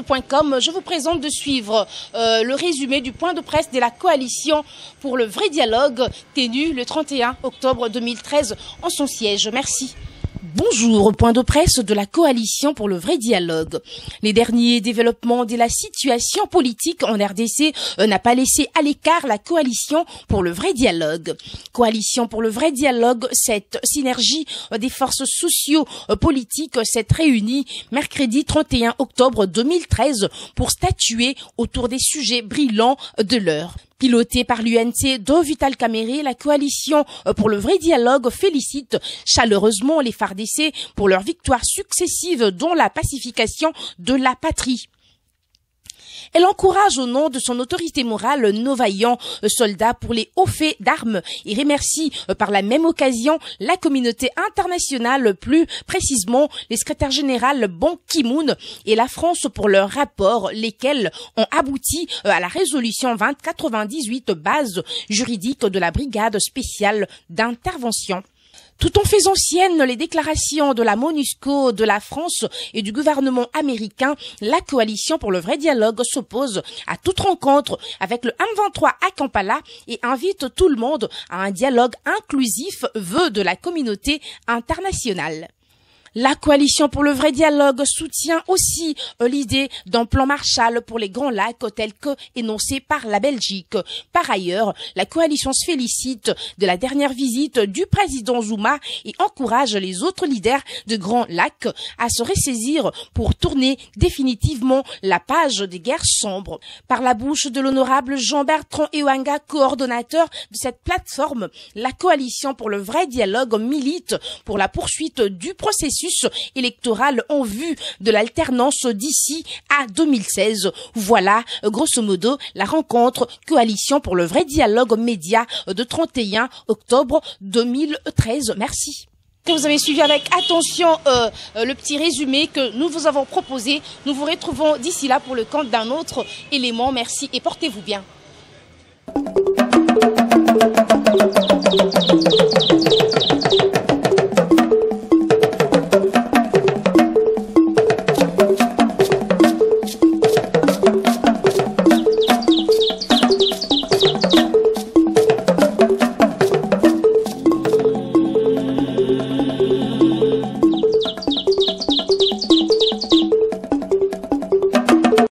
Direct.com, je vous présente de suivre le résumé du point de presse de la coalition pour le vrai dialogue tenu le 31 octobre 2013 en son siège. Merci. Bonjour, point de presse de la coalition pour le vrai dialogue. Les derniers développements de la situation politique en RDC n'a pas laissé à l'écart la coalition pour le vrai dialogue. Coalition pour le vrai dialogue, cette synergie des forces socio-politiques s'est réunie mercredi 31 octobre 2013 pour statuer autour des sujets brillants de l'heure. Pilotée par l'UNC de Vital Kamerhe, la coalition pour le vrai dialogue félicite chaleureusement les FARDC pour leurs victoires successives dont la pacification de la patrie. Elle encourage au nom de son autorité morale nos vaillants soldats pour les hauts faits d'armes et remercie par la même occasion la communauté internationale, plus précisément les secrétaires généraux Ban Ki-moon et la France pour leurs rapports, lesquels ont abouti à la résolution 2098, base juridique de la brigade spéciale d'intervention. Tout en faisant sienne les déclarations de la MONUSCO, de la France et du gouvernement américain, la coalition pour le vrai dialogue s'oppose à toute rencontre avec le M23 à Kampala et invite tout le monde à un dialogue inclusif, vœu de la communauté internationale. La coalition pour le vrai dialogue soutient aussi l'idée d'un plan Marshall pour les Grands Lacs tel que énoncé par la Belgique. Par ailleurs, la coalition se félicite de la dernière visite du président Zuma et encourage les autres leaders de Grands Lacs à se ressaisir pour tourner définitivement la page des guerres sombres. Par la bouche de l'honorable Jean-Bertrand Ewanga, coordonnateur de cette plateforme, la coalition pour le vrai dialogue milite pour la poursuite du processus électoral en vue de l'alternance d'ici à 2016. Voilà, grosso modo, la rencontre coalition pour le vrai dialogue média de 31 octobre 2013. Merci. Vous avez suivi avec attention le petit résumé que nous vous avons proposé. Nous vous retrouvons d'ici là pour le compte d'un autre élément. Merci et portez-vous bien.